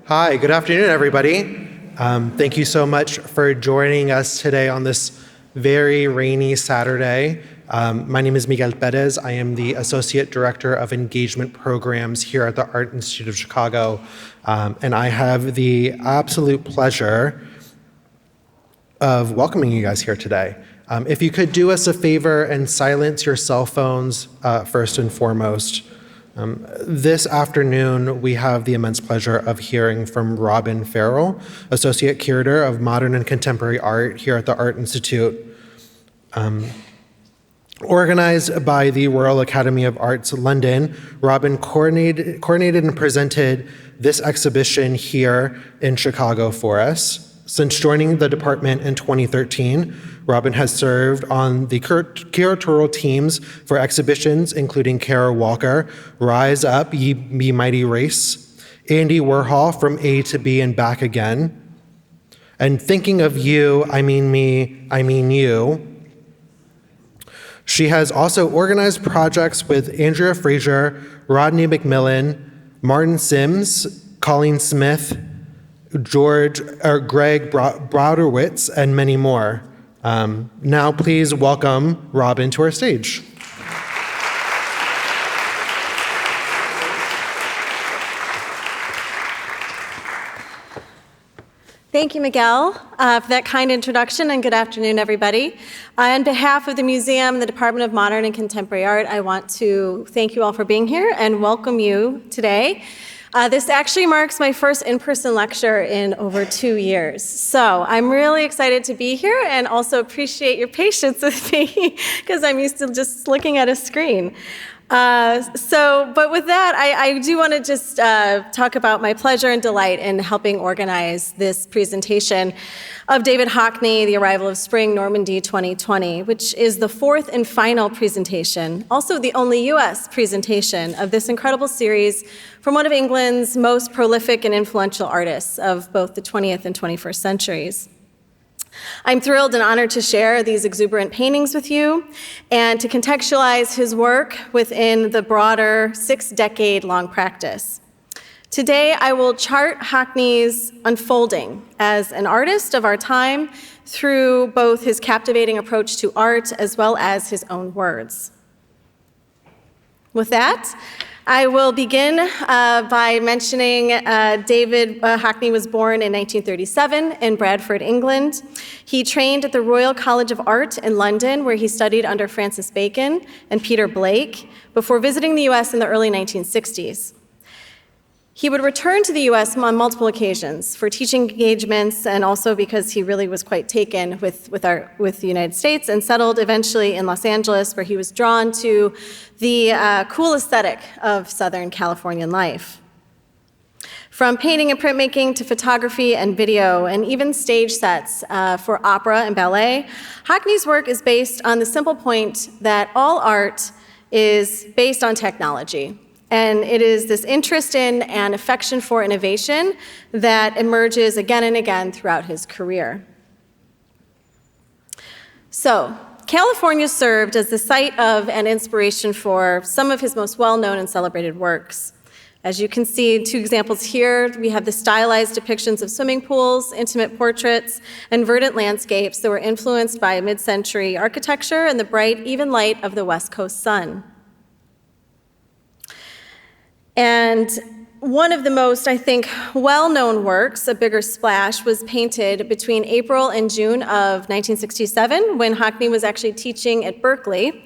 Hi, good afternoon, everybody. Thank you so much for joining us today on this very rainy Saturday. My name is Miguel Perez. I am the Associate Director of Engagement Programs here at the Art Institute of Chicago, and I have the absolute pleasure of welcoming you guys here today. If you could do us a favor and silence your cell phones first and foremost. This afternoon, we have the immense pleasure of hearing from Robyn Farrell, Associate Curator of Modern and Contemporary Art here at the Art Institute. Organized by the Royal Academy of Arts London, Robyn coordinated and presented this exhibition here in Chicago for us. Since joining the department in 2013, Robyn has served on the curatorial teams for exhibitions including Kara Walker, Rise Up, Ye Mighty Race, Andy Warhol, From A to B and Back Again, and Thinking of You, I Mean Me, I Mean You. She has also organized projects with Andrea Fraser, Rodney McMillan, Martin Sims, Colleen Smith, Greg Broderwitz, and many more. Now please welcome Robyn to our stage. Thank you, Miguel, for that kind introduction, and good afternoon, everybody. On behalf of the Museum and the Department of Modern and Contemporary Art, I want to thank you all for being here and welcome you today. This actually marks my first in-person lecture in over 2 years. So I'm really excited to be here and also appreciate your patience with me because I'm used to just looking at a screen. But with that, I do want to just talk about my pleasure and delight in helping organize this presentation of David Hockney, The Arrival of Spring, Normandy 2020, which is the fourth and final presentation, also the only US presentation of this incredible series from one of England's most prolific and influential artists of both the 20th and 21st centuries. I'm thrilled and honored to share these exuberant paintings with you and to contextualize his work within the broader 6-decade-long practice. Today, I will chart Hockney's unfolding as an artist of our time through both his captivating approach to art as well as his own words. With that, I will begin by mentioning David Hockney was born in 1937 in Bradford, England. He trained at the Royal College of Art in London, where he studied under Francis Bacon and Peter Blake before visiting the US in the early 1960s. He would return to the US on multiple occasions for teaching engagements and also because he really was quite taken with the United States and settled eventually in Los Angeles, where he was drawn to the cool aesthetic of Southern Californian life. From painting and printmaking to photography and video and even stage sets for opera and ballet, Hockney's work is based on the simple point that all art is based on technology. And it is this interest in and affection for innovation that emerges again and again throughout his career. So, California served as the site of and inspiration for some of his most well-known and celebrated works. As you can see, 2 examples here, we have the stylized depictions of swimming pools, intimate portraits, and verdant landscapes that were influenced by mid-century architecture and the bright, even light of the West Coast sun. And one of the most, I think, well-known works, A Bigger Splash, was painted between April and June of 1967, when Hockney was actually teaching at Berkeley.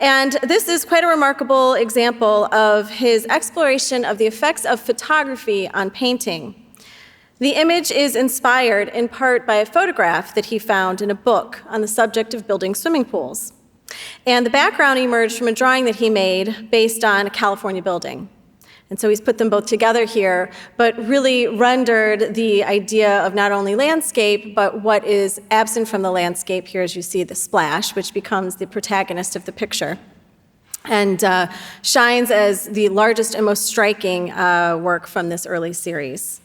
And this is quite a remarkable example of his exploration of the effects of photography on painting. The image is inspired in part by a photograph that he found in a book on the subject of building swimming pools. And the background emerged from a drawing that he made based on a California building. And so he's put them both together here, but really rendered the idea of not only landscape, but what is absent from the landscape here, as you see the splash, which becomes the protagonist of the picture, and shines as the largest and most striking work from this early series.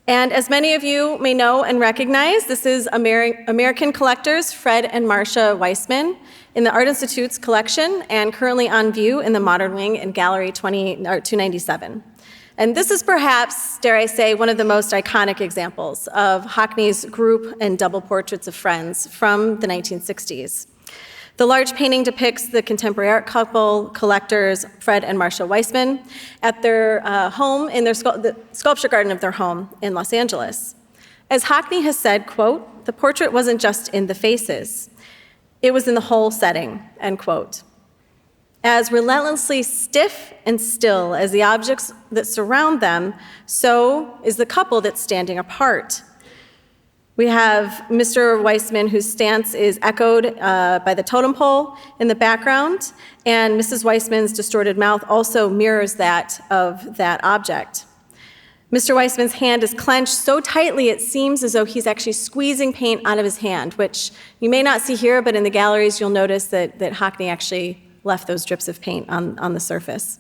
And as many of you may know and recognize, this is American collectors Fred and Marcia Weissman in the Art Institute's collection and currently on view in the Modern Wing in Gallery 297. And this is perhaps, dare I say, one of the most iconic examples of Hockney's group and double portraits of friends from the 1960s. The large painting depicts the contemporary art couple, collectors Fred and Marcia Weissman, at their home in the sculpture garden of their home in Los Angeles. As Hockney has said, quote, "The portrait wasn't just in the faces, it was in the whole setting," end quote. As relentlessly stiff and still as the objects that surround them, so is the couple that's standing apart. We have Mr. Weissman, whose stance is echoed by the totem pole in the background, and Mrs. Weissman's distorted mouth also mirrors that of that object. Mr. Weissman's hand is clenched so tightly it seems as though he's actually squeezing paint out of his hand, which you may not see here, but in the galleries you'll notice that Hockney actually left those drips of paint on the surface.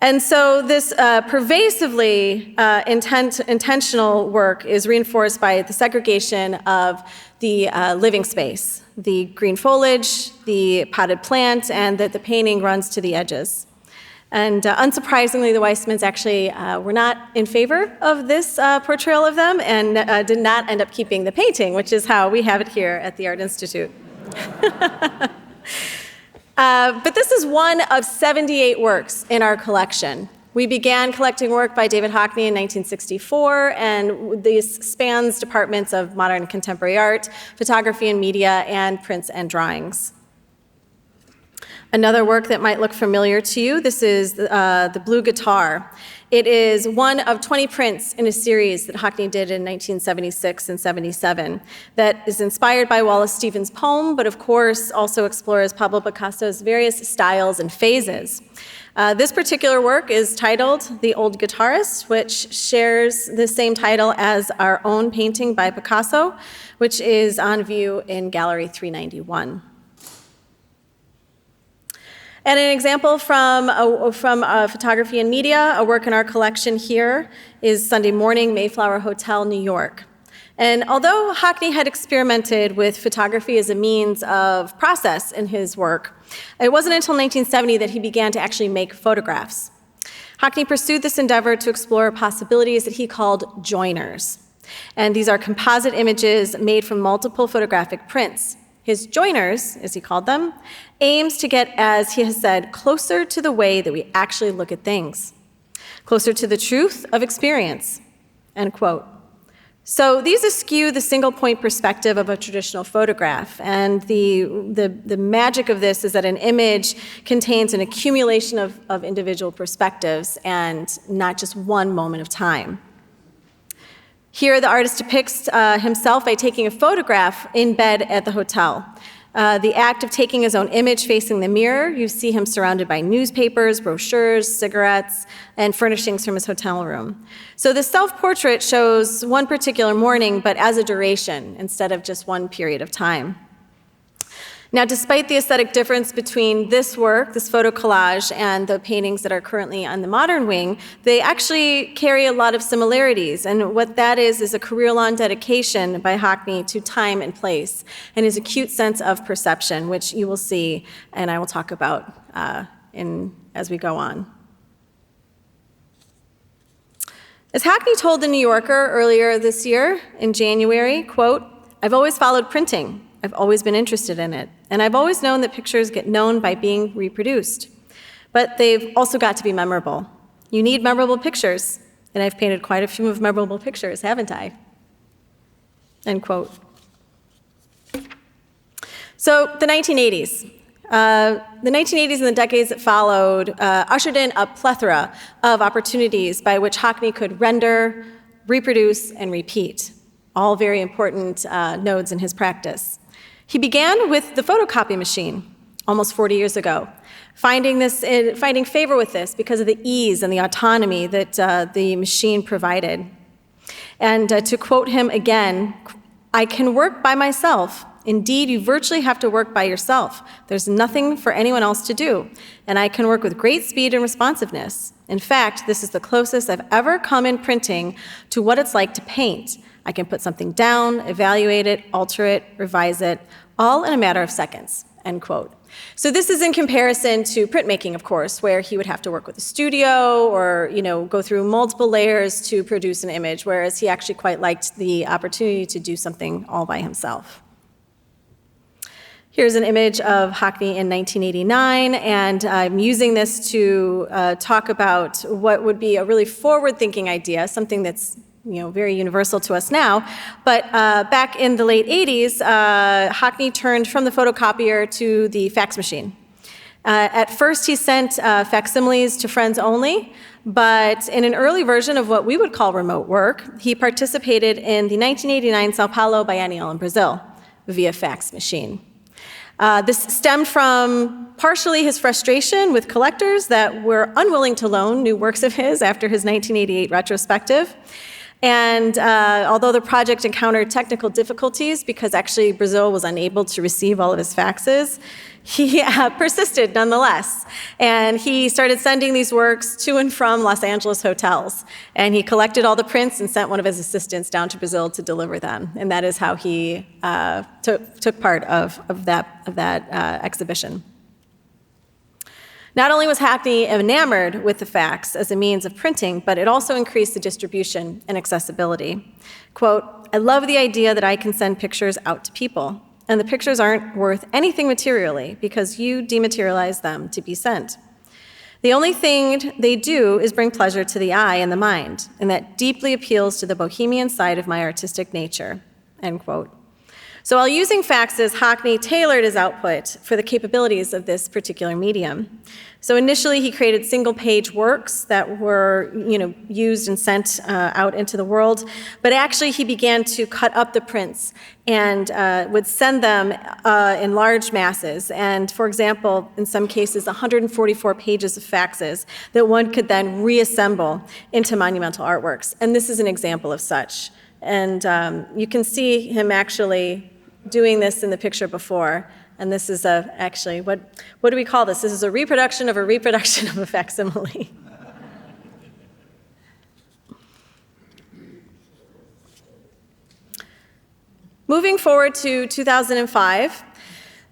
And so this pervasively intentional work is reinforced by the segregation of the living space, the green foliage, the potted plant, and that the painting runs to the edges. And unsurprisingly, the Weissmans actually were not in favor of this portrayal of them and did not end up keeping the painting, which is how we have it here at the Art Institute. But this is one of 78 works in our collection. We began collecting work by David Hockney in 1964, and this spans departments of modern and contemporary art, photography and media, and prints and drawings. Another work that might look familiar to you, this is the Blue Guitar. It is one of 20 prints in a series that Hockney did in 1976 and 77 that is inspired by Wallace Stevens' poem, but of course also explores Pablo Picasso's various styles and phases. This particular work is titled The Old Guitarist, which shares the same title as our own painting by Picasso, which is on view in Gallery 391. And an example from photography and media, a work in our collection here, is Sunday Morning, Mayflower Hotel, New York. And although Hockney had experimented with photography as a means of process in his work, it wasn't until 1970 that he began to actually make photographs. Hockney pursued this endeavor to explore possibilities that he called joiners. And these are composite images made from multiple photographic prints. His joiners, as he called them, aims to get, as he has said, closer to the way that we actually look at things, closer to the truth of experience, end quote. So these eschew the single point perspective of a traditional photograph, and the magic of this is that an image contains an accumulation of individual perspectives and not just one moment of time. Here, the artist depicts himself by taking a photograph in bed at the hotel. The act of taking his own image facing the mirror, you see him surrounded by newspapers, brochures, cigarettes, and furnishings from his hotel room. So the self-portrait shows one particular morning, but as a duration instead of just one period of time. Now, despite the aesthetic difference between this work, this photo collage, and the paintings that are currently on the modern wing, they actually carry a lot of similarities. And what that is a career-long dedication by Hockney to time and place, and his acute sense of perception, which you will see, and I will talk about as we go on. As Hockney told The New Yorker earlier this year, in January, quote, "I've always followed printing. I've always been interested in it, and I've always known that pictures get known by being reproduced. But they've also got to be memorable. You need memorable pictures, and I've painted quite a few of memorable pictures, haven't I?" End quote. So the 1980s. The 1980s and the decades that followed ushered in a plethora of opportunities by which Hockney could render, reproduce, and repeat, all very important nodes in his practice. He began with the photocopy machine almost 40 years ago, finding favor with this because of the ease and the autonomy that the machine provided. And to quote him again, "I can work by myself. Indeed, you virtually have to work by yourself. There's nothing for anyone else to do. And I can work with great speed and responsiveness. In fact, this is the closest I've ever come in printing to what it's like to paint. I can put something down, evaluate it, alter it, revise it, all in a matter of seconds, end quote. So this is in comparison to printmaking, of course, where he would have to work with a studio or go through multiple layers to produce an image, whereas he actually quite liked the opportunity to do something all by himself. Here's an image of Hockney in 1989, and I'm using this to talk about what would be a really forward-thinking idea, something that's very universal to us now. But back in the late 80s, Hockney turned from the photocopier to the fax machine. At first, he sent facsimiles to friends only, but in an early version of what we would call remote work, he participated in the 1989 Sao Paulo Biennial in Brazil via fax machine. This stemmed from partially his frustration with collectors that were unwilling to loan new works of his after his 1988 retrospective. And although the project encountered technical difficulties because actually Brazil was unable to receive all of his faxes, he persisted nonetheless. And he started sending these works to and from Los Angeles hotels. And he collected all the prints and sent one of his assistants down to Brazil to deliver them. And that is how he took part of that exhibition. Not only was Hockney enamored with the fax as a means of printing, but it also increased the distribution and accessibility. Quote, "I love the idea that I can send pictures out to people, and the pictures aren't worth anything materially because you dematerialize them to be sent. The only thing they do is bring pleasure to the eye and the mind, and that deeply appeals to the bohemian side of my artistic nature," end quote. So while using faxes, Hockney tailored his output for the capabilities of this particular medium. So initially, he created single-page works that were, used and sent out into the world. But actually, he began to cut up the prints and would send them in large masses. And for example, in some cases, 144 pages of faxes that one could then reassemble into monumental artworks. And this is an example of such. And you can see him actually doing this in the picture before. And this is actually, what do we call this? This is a reproduction of a facsimile. Moving forward to 2005,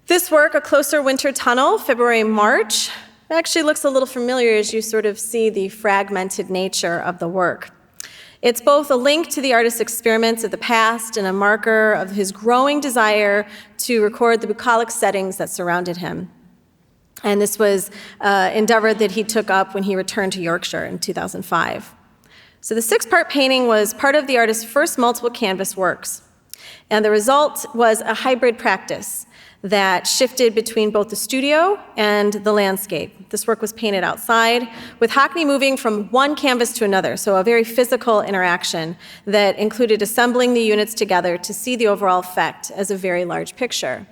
this work, A Closer Winter Tunnel, February-March, actually looks a little familiar as you sort of see the fragmented nature of the work. It's both a link to the artist's experiments of the past and a marker of his growing desire to record the bucolic settings that surrounded him. And this was an endeavor that he took up when he returned to Yorkshire in 2005. So the six-part painting was part of the artist's first multiple canvas works. And the result was a hybrid practice that shifted between both the studio and the landscape. This work was painted outside, with Hockney moving from one canvas to another, so a very physical interaction that included assembling the units together to see the overall effect as a very large picture.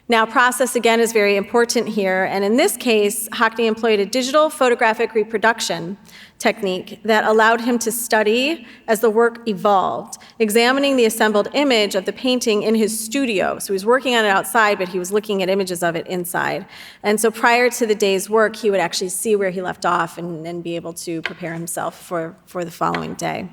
Now, process, again, is very important here, and in this case, Hockney employed a digital photographic reproduction technique that allowed him to study as the work evolved, examining the assembled image of the painting in his studio. So he was working on it outside, but he was looking at images of it inside. And so prior to the day's work, he would actually see where he left off and be able to prepare himself for the following day.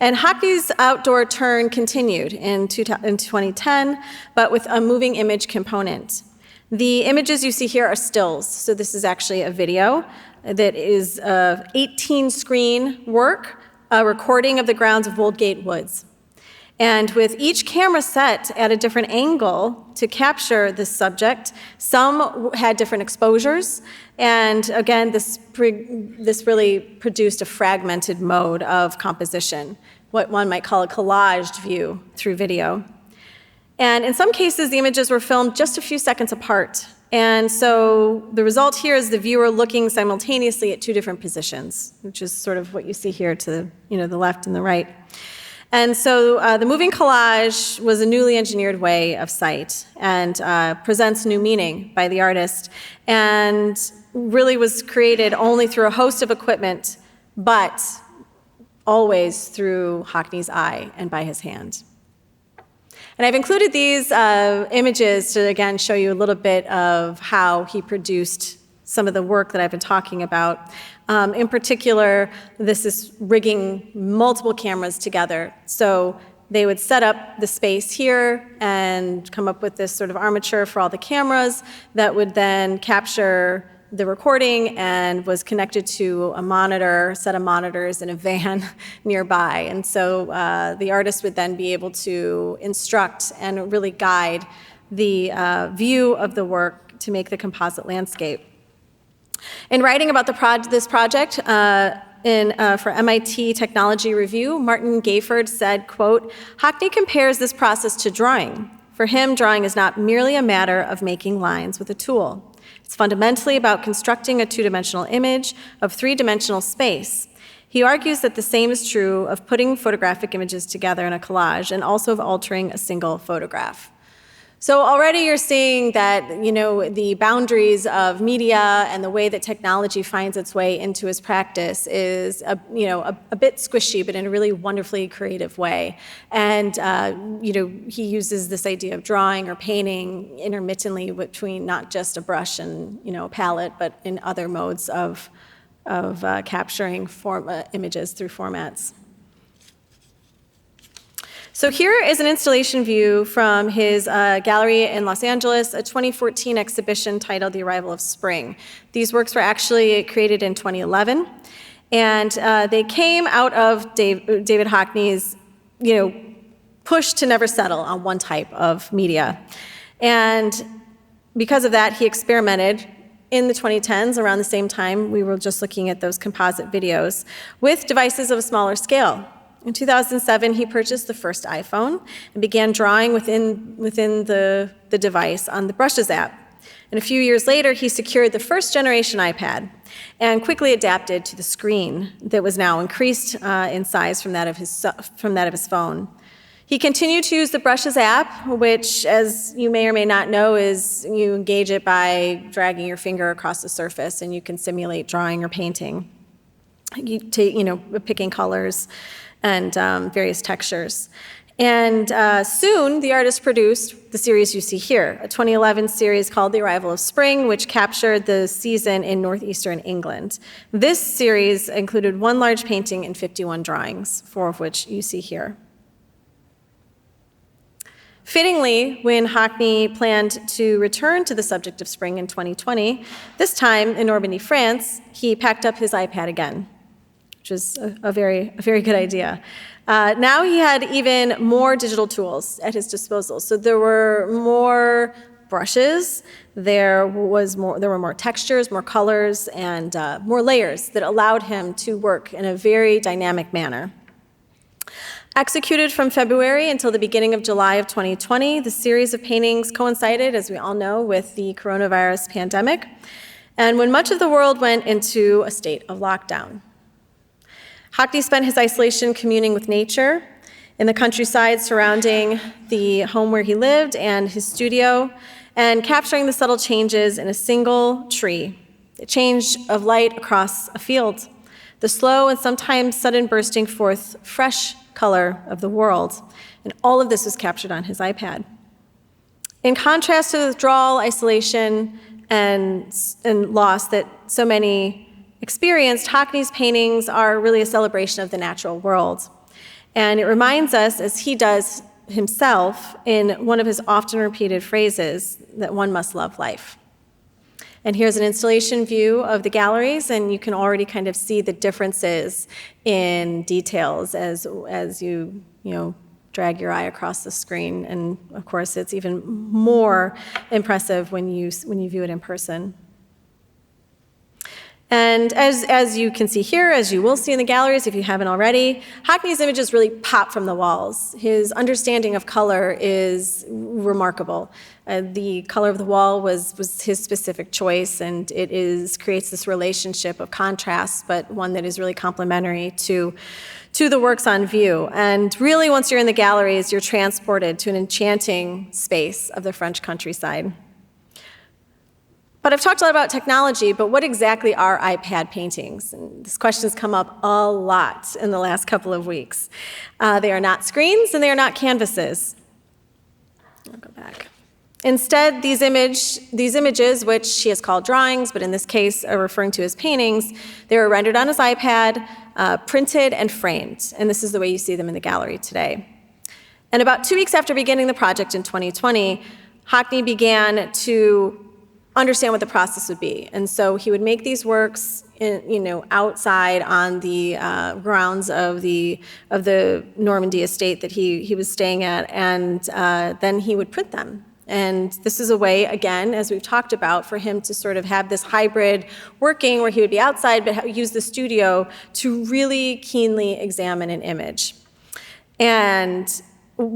And Hockney's outdoor turn continued in 2010, but with a moving image component. The images you see here are stills, so this is actually a video that is 18-screen work, a recording of the grounds of Woldgate Woods. And with each camera set at a different angle to capture this subject, some had different exposures, and again, this really produced a fragmented mode of composition, what one might call a collaged view through video. And in some cases, the images were filmed just a few seconds apart. And so the result here is the viewer looking simultaneously at two different positions, which is sort of what you see here to the left and the right. And so the moving collage was a newly engineered way of sight and presents new meaning by the artist, and really was created only through a host of equipment, but always through Hockney's eye and by his hand. And I've included these images to, again, show you a little bit of how he produced some of the work that I've been talking about. In particular, this is rigging multiple cameras together. So they would set up the space here and come up with this sort of armature for all the cameras that would then capture the recording and was connected to a monitor, set of monitors in a van nearby. And so the artist would then be able to instruct and really guide the view of the work to make the composite landscape. In writing about this project for MIT Technology Review, Martin Gayford said, quote, "Hockney compares this process to drawing. For him, drawing is not merely a matter of making lines with a tool. It's fundamentally about constructing a two-dimensional image of three-dimensional space. He argues that the same is true of putting photographic images together in a collage and also of altering a single photograph." So already you're seeing that, the boundaries of media and the way that technology finds its way into his practice is, a bit squishy, but in a really wonderfully creative way. And, he uses this idea of drawing or painting intermittently between not just a brush and, a palette, but in other modes of capturing images through formats. So here is an installation view from his gallery in Los Angeles, a 2014 exhibition titled The Arrival of Spring. These works were actually created in 2011, and they came out of David Hockney's, push to never settle on one type of media. And because of that, he experimented in the 2010s, around the same time we were just looking at those composite videos, with devices of a smaller scale. In 2007, he purchased the first iPhone and began drawing within the device on the Brushes app. And a few years later, he secured the first generation iPad and quickly adapted to the screen that was now increased in size from that of his phone. He continued to use the Brushes app, which, as you may or may not know, is you engage it by dragging your finger across the surface, and you can simulate drawing or painting. You take, picking colors and various textures. And soon, the artist produced the series you see here, a 2011 series called The Arrival of Spring, which captured the season in northeastern England. This series included one large painting and 51 drawings, 4 of which you see here. Fittingly, when Hockney planned to return to the subject of spring in 2020, this time in Normandy, France, he packed up his iPad again, which is a very good idea. Now he had even more digital tools at his disposal. So there were more brushes, there were more textures, more colors, and more layers that allowed him to work in a very dynamic manner. Executed from February until the beginning of July of 2020, the series of paintings coincided, as we all know, with the coronavirus pandemic, and when much of the world went into a state of lockdown. Hockney spent his isolation communing with nature in the countryside surrounding the home where he lived and his studio, and capturing the subtle changes in a single tree, the change of light across a field, the slow and sometimes sudden bursting forth fresh color of the world. And all of this was captured on his iPad. In contrast to the withdrawal, isolation, and loss that so many experienced, Hockney's paintings are really a celebration of the natural world. And it reminds us, as he does himself in one of his often repeated phrases, that one must love life. And here's an installation view of the galleries, and you can already kind of see the differences in details as you drag your eye across the screen. And of course, it's even more impressive when you view it in person. And as you can see here, as you will see in the galleries if you haven't already, Hockney's images really pop from the walls. His understanding of color is remarkable. The color of the wall was his specific choice, and it creates this relationship of contrast, but one that is really complementary to the works on view. And really, once you're in the galleries, you're transported to an enchanting space of the French countryside. But I've talked a lot about technology, but what exactly are iPad paintings? And this question has come up a lot in the last couple of weeks. They are not screens and they are not canvases. I'll go back. Instead, these images, which she has called drawings, but in this case are referring to as paintings, they were rendered on his iPad, printed, and framed. And this is the way you see them in the gallery today. And about 2 weeks after beginning the project in 2020, Hockney began to understand what the process would be. And so he would make these works outside on the grounds of the Normandy estate that he was staying at, and then he would print them. And this is a way, again, as we've talked about, for him to sort of have this hybrid working where he would be outside but use the studio to really keenly examine an image. And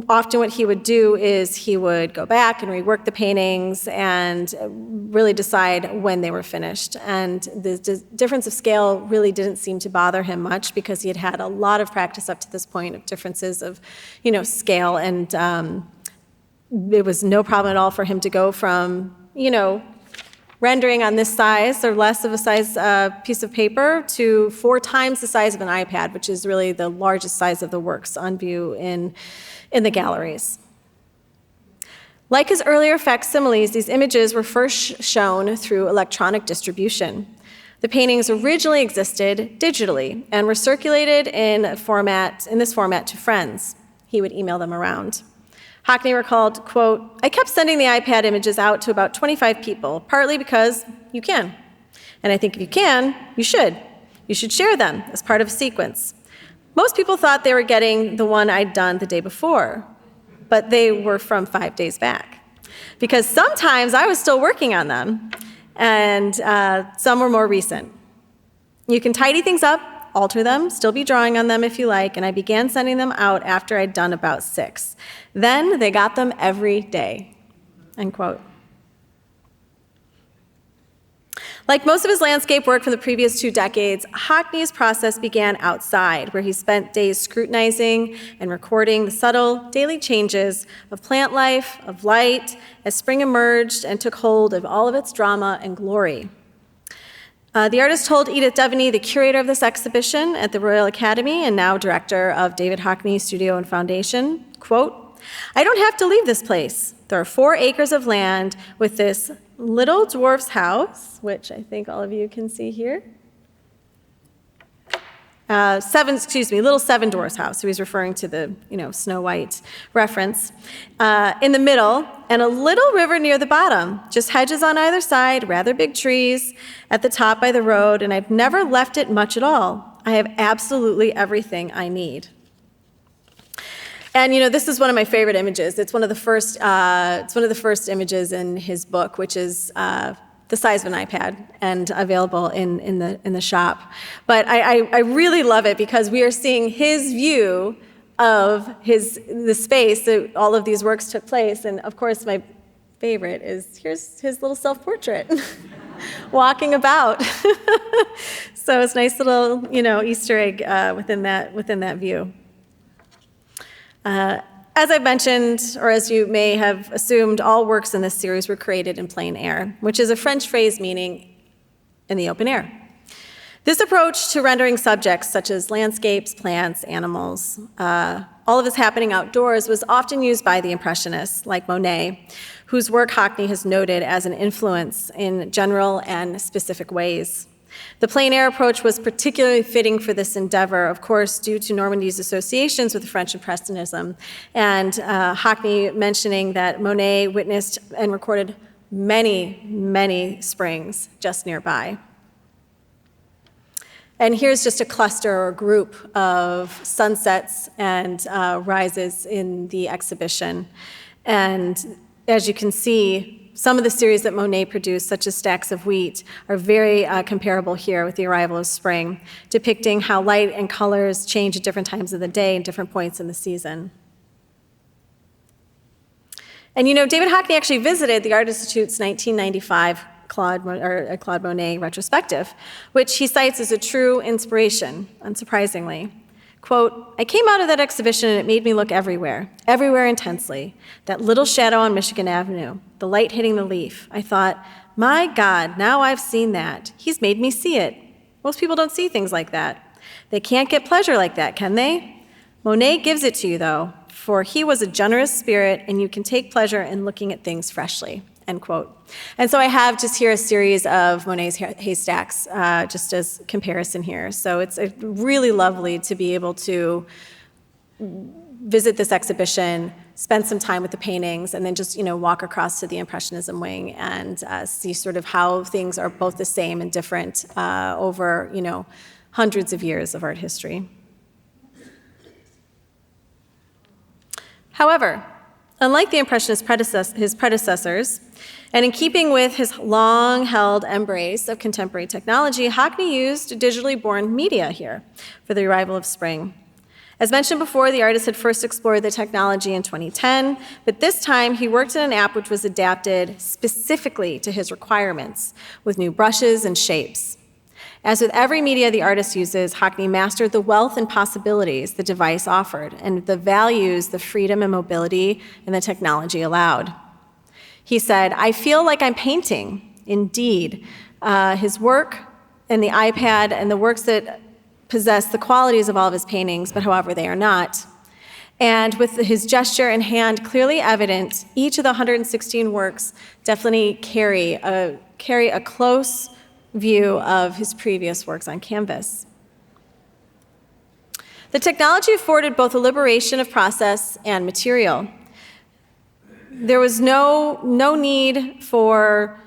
often what he would do is he would go back and rework the paintings and really decide when they were finished. And the difference of scale really didn't seem to bother him much because he had had a lot of practice up to this point of differences of, scale, and it was no problem at all for him to go from, rendering on this size or less of a size piece of paper to 4 times the size of an iPad, which is really the largest size of the works on view in the galleries. Like his earlier facsimiles, these images were first shown through electronic distribution. The paintings originally existed digitally and were circulated in this format to friends. He would email them around. Hockney recalled, quote, "I kept sending the iPad images out to about 25 people, partly because you can. And I think if you can, you should. You should share them as part of a sequence. Most people thought they were getting the one I'd done the day before, but they were from 5 days back. Because sometimes I was still working on them, and some were more recent. You can tidy things up, alter them, still be drawing on them if you like, and I began sending them out after I'd done about 6. Then they got them every day," end quote. Like most of his landscape work from the previous 2 decades, Hockney's process began outside, where he spent days scrutinizing and recording the subtle daily changes of plant life, of light, as spring emerged and took hold of all of its drama and glory. The artist told Edith Devaney, the curator of this exhibition at the Royal Academy and now director of David Hockney Studio and Foundation, quote, "I don't have to leave this place. There are 4 acres of land with this little dwarf's house," which I think all of you can see here. Little 7 dwarfs house. So he's referring to the, Snow White reference. In the middle, and a little river near the bottom. Just hedges on either side, rather big trees at the top by the road, and I've never left it much at all. I have absolutely everything I need. And this is one of my favorite images. It's one of the first. It's one of the first images in his book, which is the size of an iPad and available in the shop. But I really love it because we are seeing his view of the space that all of these works took place. And of course, my favorite is here's his little self-portrait walking about. So it's a nice little Easter egg within that view. As I've mentioned, or as you may have assumed, all works in this series were created in plein air, which is a French phrase meaning in the open air. This approach to rendering subjects such as landscapes, plants, animals, all of this happening outdoors was often used by the Impressionists, like Monet, whose work Hockney has noted as an influence in general and specific ways. The plein air approach was particularly fitting for this endeavor, of course, due to Normandy's associations with the French Impressionism, and Hockney mentioning that Monet witnessed and recorded many, many springs just nearby. And here's just a cluster or group of sunsets and rises in the exhibition. And as you can see, some of the series that Monet produced, such as Stacks of Wheat, are very comparable here with the arrival of spring, depicting how light and colors change at different times of the day and different points in the season. And David Hockney actually visited the Art Institute's 1995 Claude Monet retrospective, which he cites as a true inspiration, unsurprisingly. Quote, "I came out of that exhibition and it made me look everywhere intensely. That little shadow on Michigan Avenue, the light hitting the leaf. I thought, my God, now I've seen that. He's made me see it. Most people don't see things like that. They can't get pleasure like that, can they? Monet gives it to you, though, for he was a generous spirit, and you can take pleasure in looking at things freshly, end quote. And so I have just here a series of Monet's haystacks, just as comparison here. So it's really lovely to be able to visit this exhibition, spend some time with the paintings, and then just walk across to the Impressionism wing and see sort of how things are both the same and different over hundreds of years of art history. However, unlike the Impressionist his predecessors, and in keeping with his long-held embrace of contemporary technology, Hockney used digitally born media here for the arrival of spring. As mentioned before, the artist had first explored the technology in 2010, but this time he worked in an app which was adapted specifically to his requirements, with new brushes and shapes. As with every media the artist uses, Hockney mastered the wealth and possibilities the device offered, and the values, the freedom and mobility, and the technology allowed. He said, "I feel like I'm painting." Indeed, his work and the iPad and the works that possess the qualities of all of his paintings, but however they are not. And with his gesture and hand clearly evident, each of the 116 works definitely carry a close view of his previous works on canvas. The technology afforded both a liberation of process and material. There was no need for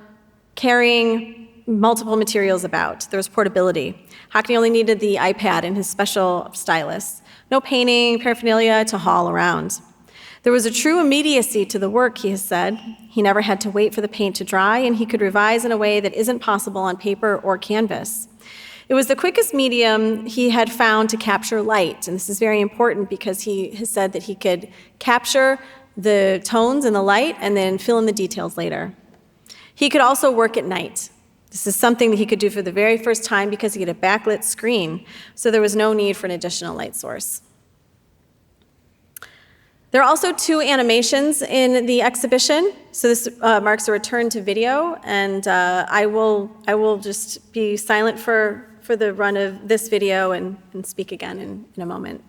carrying multiple materials about. There was portability. Hockney only needed the iPad and his special stylus. No painting paraphernalia to haul around. There was a true immediacy to the work, he has said. He never had to wait for the paint to dry, and he could revise in a way that isn't possible on paper or canvas. It was the quickest medium he had found to capture light, and this is very important because he has said that he could capture the tones and the light and then fill in the details later. He could also work at night. This is something that he could do for the very first time because he had a backlit screen, so there was no need for an additional light source. There are also 2 animations in the exhibition, so this marks a return to video, and I will just be silent for the run of this video and speak again in a moment.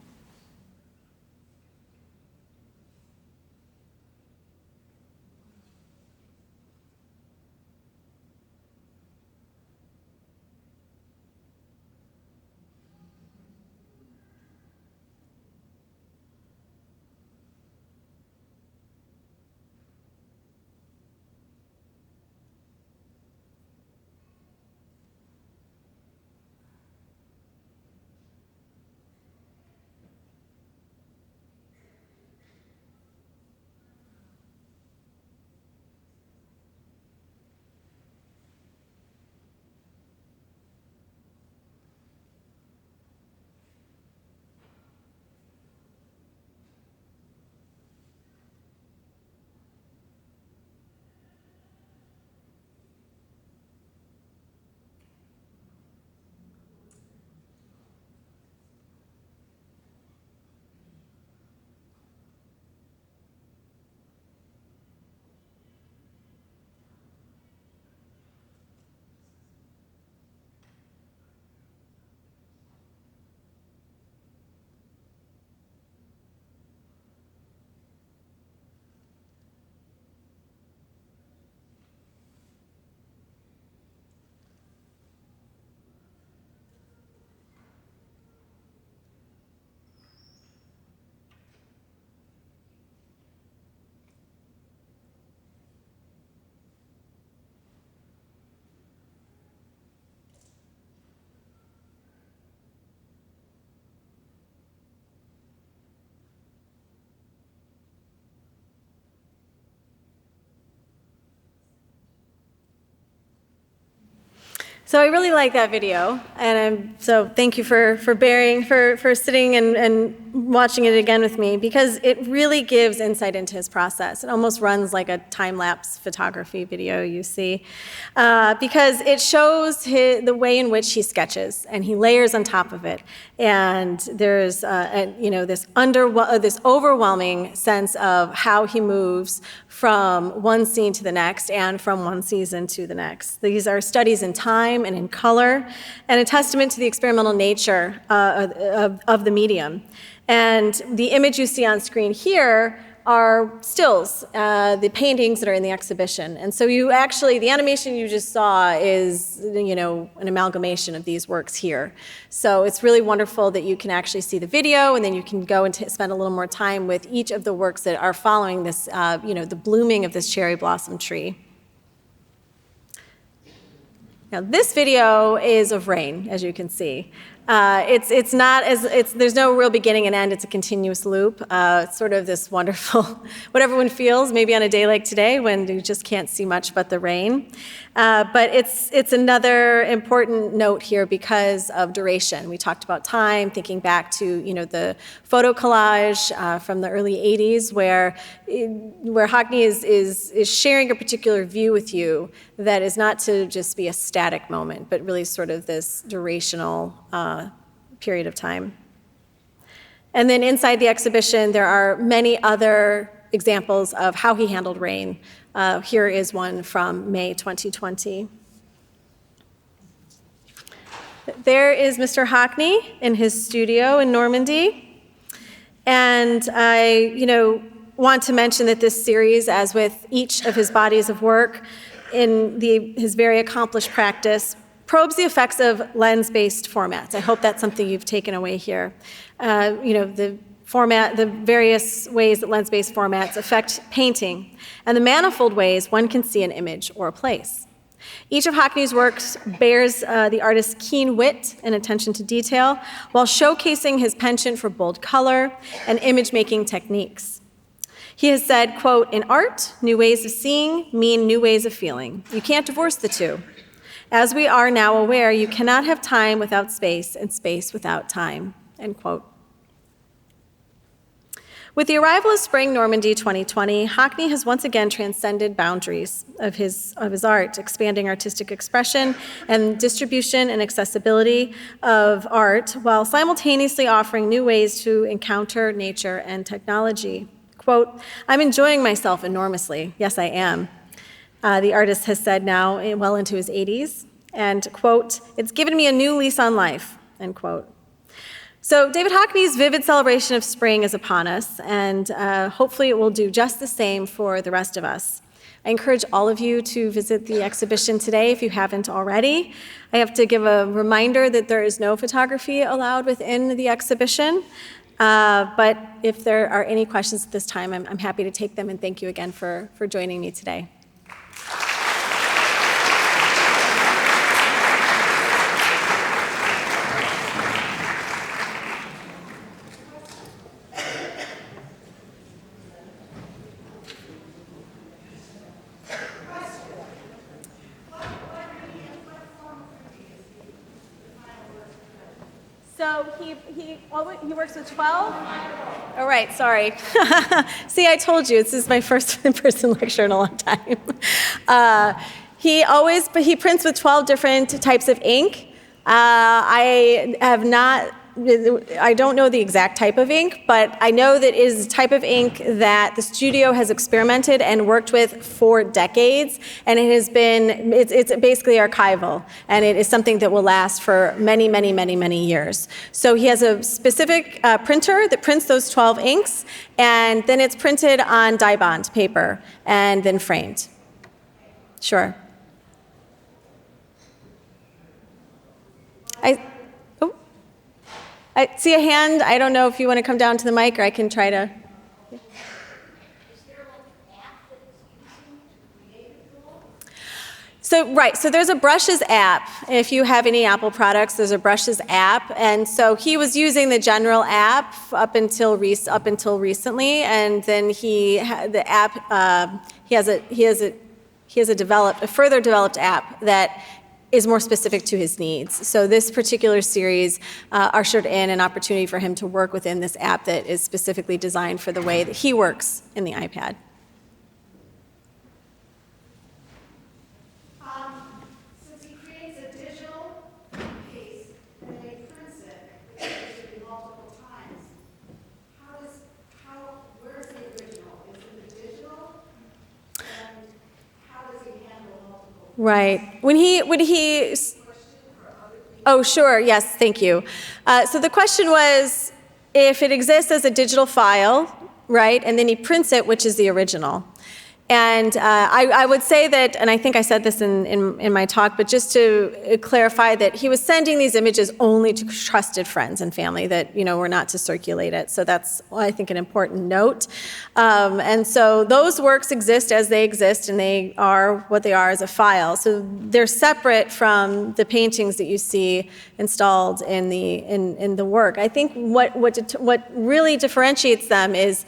So I really like that video, and so thank you for sitting and watching it again with me, because it really gives insight into his process. It almost runs like a time-lapse photography video, you see, because it shows the way in which he sketches, and he layers on top of it, and there's this overwhelming sense of how he moves from one scene to the next and from one season to the next. These are studies in time and in color, and a testament to the experimental nature of the medium. And the image you see on screen here are stills, the paintings that are in the exhibition. And so you actually, the animation you just saw is, an amalgamation of these works here. So it's really wonderful that you can actually see the video, and then you can go and spend a little more time with each of the works that are following this, the blooming of this cherry blossom tree. Now, this video is of rain, as you can see. There's no real beginning and end. It's a continuous loop. It's sort of this wonderful, what everyone feels, maybe on a day like today when you just can't see much but the rain. But it's another important note here because of duration. We talked about time, thinking back to the photo collage from the early '80s, where Hockney is sharing a particular view with you that is not to just be a static moment, but really sort of this durational period of time. And then inside the exhibition, there are many other examples of how he handled rain. Here is one from May 2020. There is Mr. Hockney in his studio in Normandy. And I, want to mention that this series, as with each of his bodies of work in his very accomplished practice, probes the effects of lens-based formats. I hope that's something you've taken away here. The various ways that lens-based formats affect painting, and the manifold ways one can see an image or a place. Each of Hockney's works bears the artist's keen wit and attention to detail, while showcasing his penchant for bold color and image-making techniques. He has said, quote, "In art, new ways of seeing mean new ways of feeling. You can't divorce the two. As we are now aware, you cannot have time without space and space without time," end quote. With the arrival of Spring Normandy 2020, Hockney has once again transcended boundaries of his art, expanding artistic expression and distribution and accessibility of art, while simultaneously offering new ways to encounter nature and technology. Quote, "I'm enjoying myself enormously. Yes, I am." The artist has said now well into his 80s, and, quote, "It's given me a new lease on life," end quote. So David Hockney's vivid celebration of spring is upon us, and hopefully it will do just the same for the rest of us. I encourage all of you to visit the exhibition today if you haven't already. I have to give a reminder that there is no photography allowed within the exhibition, but if there are any questions at this time, I'm happy to take them, and thank you again for joining me today. So he works with 12? Oh, right, sorry. See, I told you, this is my first in-person lecture in a long time. He prints with 12 different types of ink. I don't know the exact type of ink, but I know that it is a type of ink that the studio has experimented and worked with for decades, and it's basically archival, and it is something that will last for many, many, many, many years. So he has a specific printer that prints those 12 inks, and then it's printed on dye bond paper and then framed. Sure. I see a hand. I don't know if you want to come down to the mic, or I can try to. Is there like an app that is using to create a tool? So there's a Brushes app. If you have any Apple products, there's a Brushes app, and so he was using the general app up until recently, and then he has a further developed app that is more specific to his needs. So this particular series ushered in an opportunity for him to work within this app that is specifically designed for the way that he works in the iPad. Since he creates a digital piece and then he prints it usually multiple times, where's the original? Is it the digital? And how does he handle multiple? Right. When he Oh, sure. Yes, thank you. So the question was, if it exists as a digital file, right, and then he prints it, which is the original. And I would say that, and I think I said this in my talk, but just to clarify that he was sending these images only to trusted friends and family that, were not to circulate it. So that's, I think, an important note. And so those works exist as they exist, and they are what they are as a file. So they're separate from the paintings that you see installed in the work. I think what really differentiates them is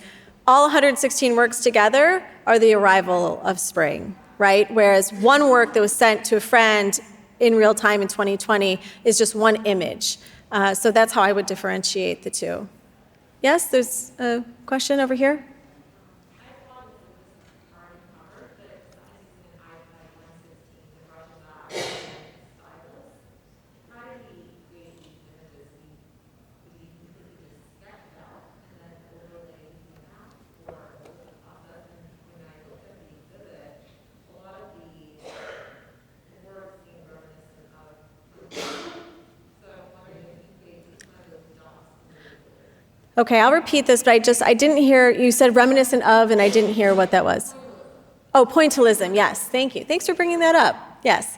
all 116 works together are the arrival of spring, right? Whereas one work that was sent to a friend in real time in 2020 is just one image. So that's how I would differentiate the two. Yes, there's a question over here. Okay, I'll repeat this, but I didn't hear, you said reminiscent of, and I didn't hear what that was. Oh, pointillism, yes, thank you. Thanks for bringing that up, yes.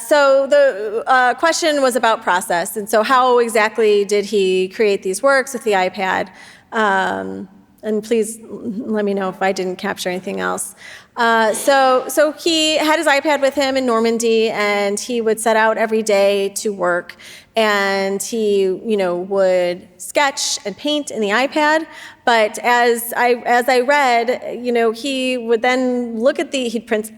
So the question was about process, and so how exactly did he create these works with the iPad? And please let me know if I didn't capture anything else. So he had his iPad with him in Normandy, and he would set out every day to work, and he, would sketch and paint in the iPad. But as I read, he would then look at he'd print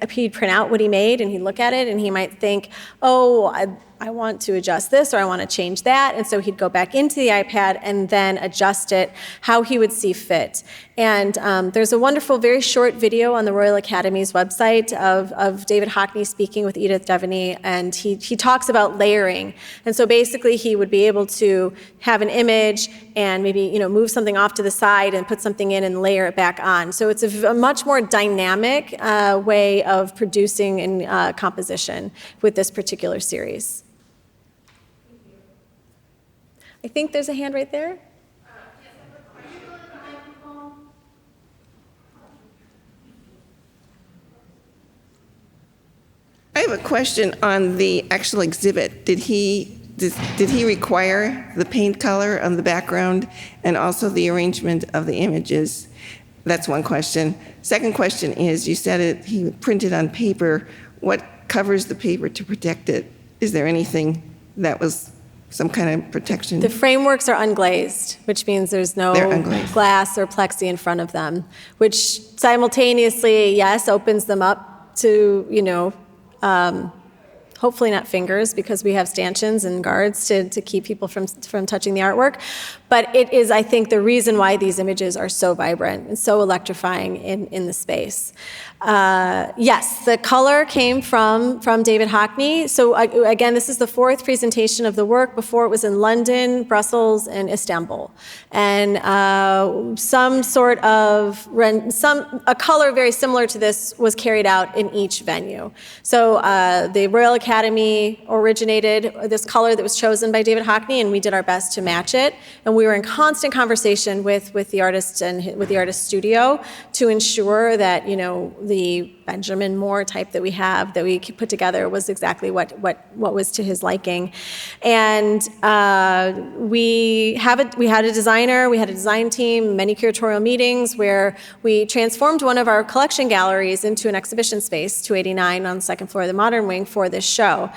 out what he made, and he'd look at it, and he might think, oh, I want to adjust this, or I want to change that. And so he'd go back into the iPad and then adjust it how he would see fit. And there's a wonderful, very short video on the Royal Academy's website of David Hockney speaking with Edith Devaney, and he talks about layering. And so basically he would be able to have an image and maybe move something off to the side and put something in and layer it back on. So it's a much more dynamic way of producing in composition with this particular series. I think there's a hand right there. I have a question on the actual exhibit. Did he require the paint color on the background and also the arrangement of the images? That's one question. Second question is, you said he printed on paper. What covers the paper to protect it? Is there anything that was some kind of protection? The frameworks are unglazed, which means there's no glass or plexi in front of them, which simultaneously, yes, opens them up to, hopefully not fingers, because we have stanchions and guards to keep people from touching the artwork. But it is, I think, the reason why these images are so vibrant and so electrifying in the space. Yes, the color came from David Hockney. So again, this is the fourth presentation of the work. Before it was in London, Brussels, and Istanbul. And a color very similar to this was carried out in each venue. So the Royal Academy originated this color that was chosen by David Hockney, and we did our best to match it. And we were in constant conversation with the artist and with the artist studio to ensure that the Benjamin Moore type that we put together was exactly what was to his liking. And we had a designer, we had a design team, many curatorial meetings where we transformed one of our collection galleries into an exhibition space, 289 on the second floor of the Modern Wing, for this show.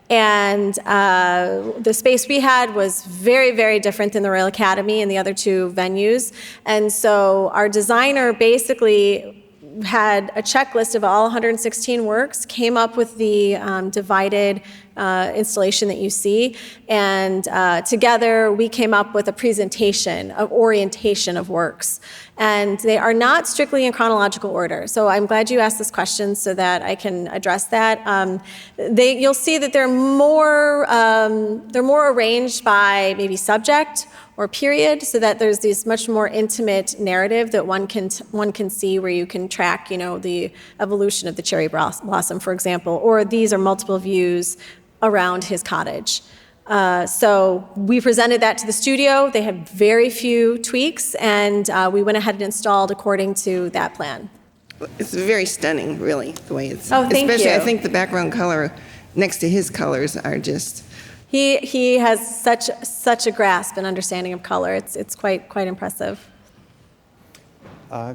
And the space we had was very, very different than the Royal Academy and the other two venues. And so our designer basically had a checklist of all 116 works, came up with the divided installation that you see, and together we came up with a presentation of orientation of works. And they are not strictly in chronological order. So I'm glad you asked this question so that I can address that. You'll see that they're more arranged by maybe subject or period, so that there's this much more intimate narrative that one can see, where you can track, the evolution of the cherry blossom, for example, or these are multiple views around his cottage. So we presented that to the studio. They had very few tweaks, and we went ahead and installed according to that plan. It's very stunning, really, the way it's. Oh, thank especially, you. I think the background color next to his colors are just. He has such a grasp and understanding of color. It's quite impressive.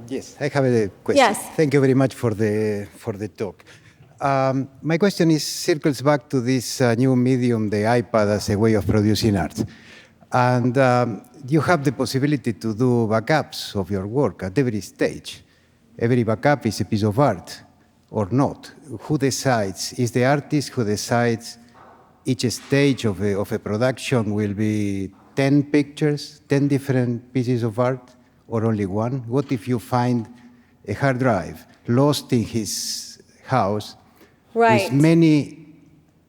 Yes, I have a question. Yes. Thank you very much for the talk. My question circles back to this new medium, the iPad, as a way of producing art. And you have the possibility to do backups of your work at every stage. Every backup is a piece of art, or not. Who decides? Is the artist who decides each stage of a production will be 10 pictures, 10 different pieces of art, or only one? What if you find a hard drive lost in his house Right. with many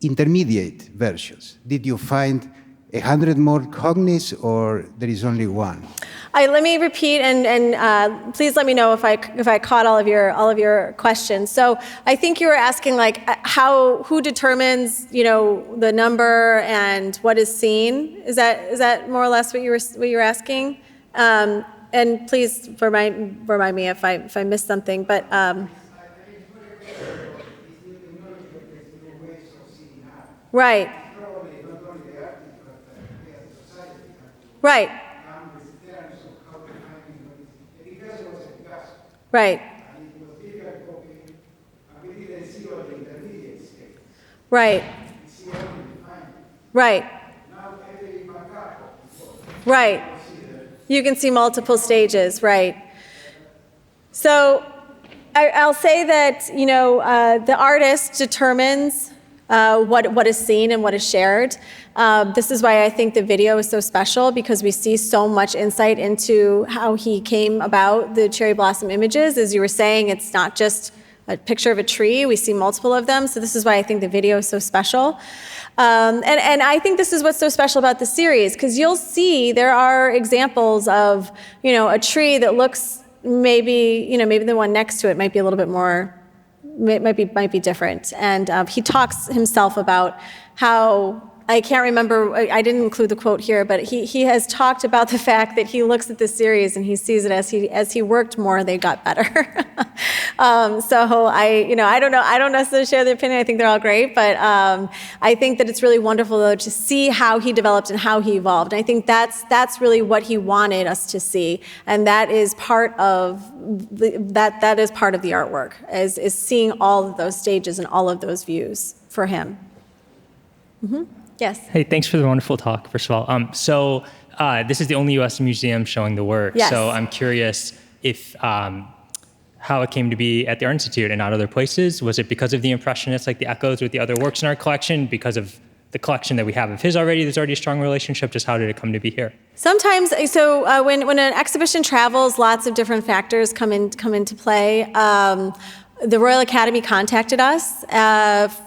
intermediate versions? Did you find 100 more Hockneys, or there is only one? Let me repeat, and please let me know if I caught all of your questions. So I think you were asking like who determines the number and what is seen. Is that more or less what you were asking? And please remind me if I missed something. But right. Right. Right. Right. Right. Right. You can see multiple stages, right. So I'll say that, the artist determines what is seen and what is shared. This is why I think the video is so special, because we see so much insight into how he came about the cherry blossom images. As you were saying, it's not just a picture of a tree. We see multiple of them. So this is why I think the video is so special. And I think this is what's so special about the series, because you'll see there are examples of, a tree that looks maybe the one next to it might be a little bit more, might be different. And he talks himself about how, I can't remember, I didn't include the quote here, but he has talked about the fact that he looks at the series and he sees it as he worked more, they got better. So I don't necessarily share the opinion. I think they're all great, but I think that it's really wonderful though to see how he developed and how he evolved. And I think that's really what he wanted us to see, and that is part of that is part of the artwork, is seeing all of those stages and all of those views for him. Mm-hmm. Yes. Hey, thanks for the wonderful talk, first of all. So this is the only U.S. museum showing the work. Yes. So I'm curious if how it came to be at the Art Institute and not other places. Was it because of the Impressionists, like the echoes with the other works in our collection, because of the collection that we have of his already? There's already a strong relationship. Just how did it come to be here? Sometimes, so when an exhibition travels, lots of different factors come into play. The Royal Academy contacted us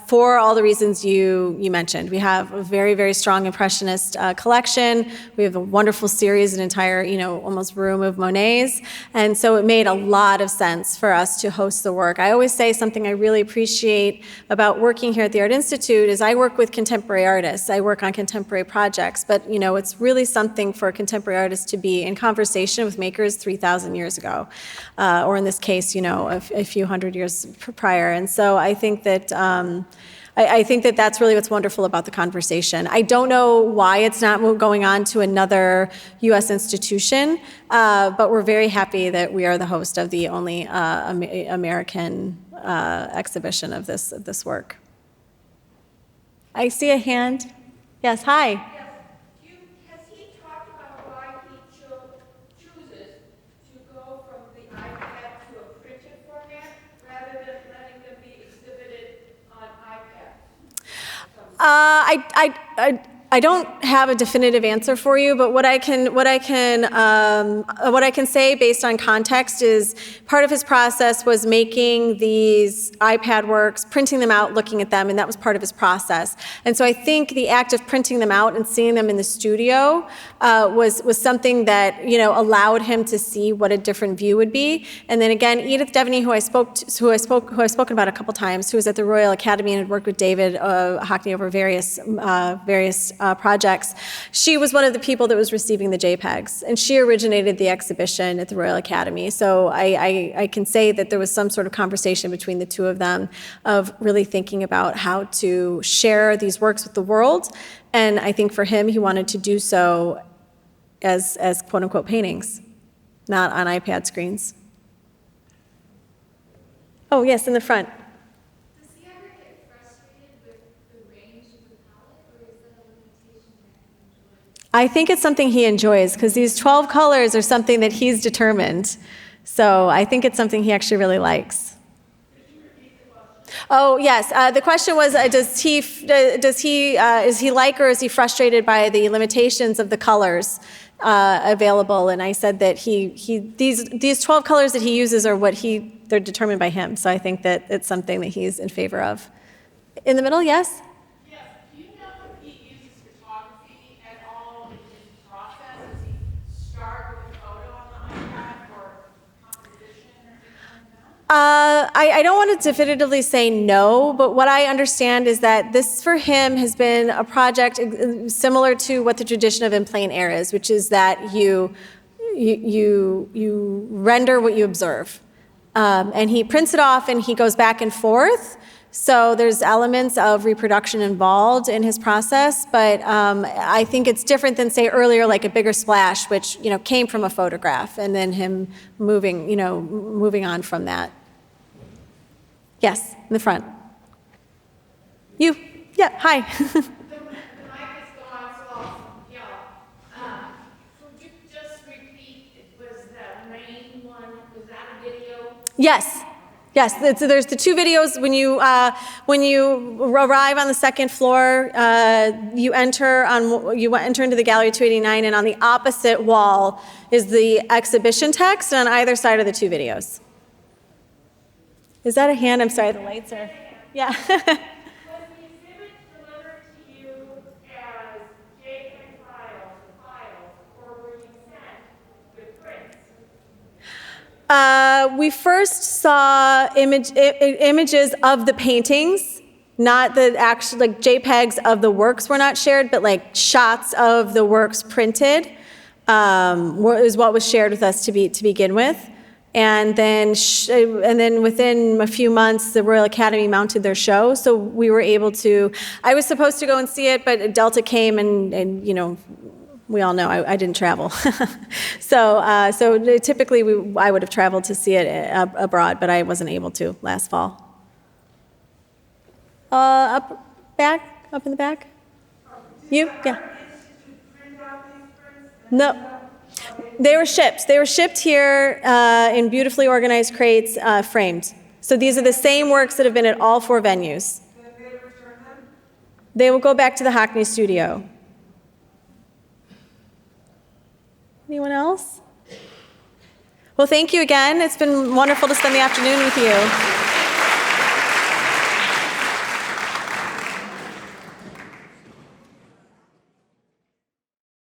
for all the reasons you mentioned. We have a very, very strong Impressionist collection. We have a wonderful series, an entire, almost room of Monets. And so it made a lot of sense for us to host the work. I always say something I really appreciate about working here at the Art Institute is I work with contemporary artists. I work on contemporary projects, but it's really something for a contemporary artist to be in conversation with makers 3,000 years ago, or in this case, a few hundred years prior. And so I think that I think that that's really what's wonderful about the conversation. I don't know why it's not going on to another U.S. institution, but we're very happy that we are the host of the only American exhibition of this work. I see a hand. Yes, hi. Has he talked about why he chooses to go from the iPad to a printed format rather than letting them be exhibited on iPad? I don't have a definitive answer for you, but what I can say based on context is part of his process was making these iPad works, printing them out, looking at them, and that was part of his process. And so I think the act of printing them out and seeing them in the studio was something that allowed him to see what a different view would be. And then again, Edith Devaney, who I've spoken about a couple times, who was at the Royal Academy and had worked with David Hockney over various projects. She was one of the people that was receiving the JPEGs, and she originated the exhibition at the Royal Academy. So I can say that there was some sort of conversation between the two of them of really thinking about how to share these works with the world. And I think for him, he wanted to do so as quote unquote paintings, not on iPad screens. Oh, yes, in the front. Does he ever get frustrated with the range of the palette, or is that a limitation that he enjoys? I think it's something he enjoys, because these 12 colors are something that he's determined. So I think it's something he actually really likes. Oh, yes. The question was, is he like or is he frustrated by the limitations of the colors available? And I said that these 12 colors that he uses are they're determined by him. So I think that it's something that he's in favor of. In the middle, yes? Yes, do you know if he uses photography at all in his process? Does he start with a photo on the iPad for composition or anything like that? I don't want to definitively say no, but what I understand is that this for him has been a project similar to what the tradition of in plein air is, which is that you render what you observe. And he prints it off and he goes back and forth. So there's elements of reproduction involved in his process, but I think it's different than, say, earlier, like a bigger splash, which came from a photograph, and then him moving on from that. Yes, in the front. You? Yeah. Hi. The mic is gone, so I'll yell. Could you just repeat, was that main one, was that a video? Yes. Yes, there's the two videos. When you arrive on the second floor, you enter into the gallery 289, and on the opposite wall is the exhibition text, and on either side are the two videos. Is that a hand? I'm sorry, the lights are. Yeah. Was the exhibit delivered to you as JPEG files, or were you sent with prints? We first saw images of the paintings, not the actual JPEGs of the works were not shared, but shots of the works printed is what was shared with us to begin with. And then within a few months, the Royal Academy mounted their show, so we were able to. I was supposed to go and see it, but Delta came, and we all know I didn't travel. So typically I would have traveled to see it abroad, but I wasn't able to last fall. Up in the back. You? Yeah. No. They were shipped. They were shipped here in beautifully organized crates, framed. So these are the same works that have been at all 4 venues. They will go back to the Hockney studio. Anyone else? Well, thank you again. It's been wonderful to spend the afternoon with you.